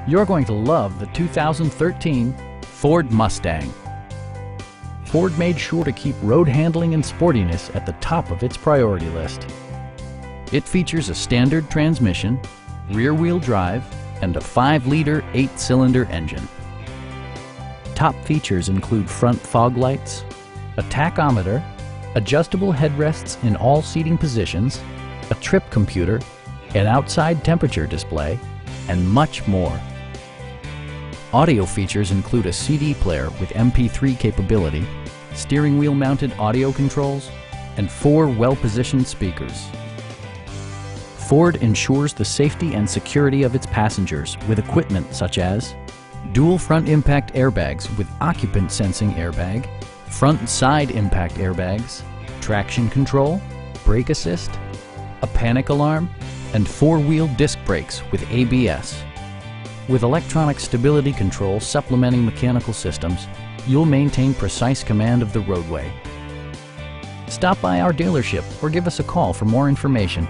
You're going to love the 2013 Ford Mustang. Ford made sure to keep road handling and sportiness at the top of its priority list. It features a standard transmission, rear-wheel drive, and a 5-liter 8-cylinder engine. Top features include front fog lights, a tachometer, adjustable headrests in all seating positions, a trip computer, an outside temperature display, and much more. Audio features include a CD player with MP3 capability, steering wheel mounted audio controls, and 4 well-positioned speakers. Ford ensures the safety and security of its passengers with equipment such as dual front impact airbags with occupant sensing airbag, front and side impact airbags, traction control, brake assist, a panic alarm, and 4-wheel disc brakes with ABS. With electronic stability control supplementing mechanical systems, you'll maintain precise command of the roadway. Stop by our dealership or give us a call for more information.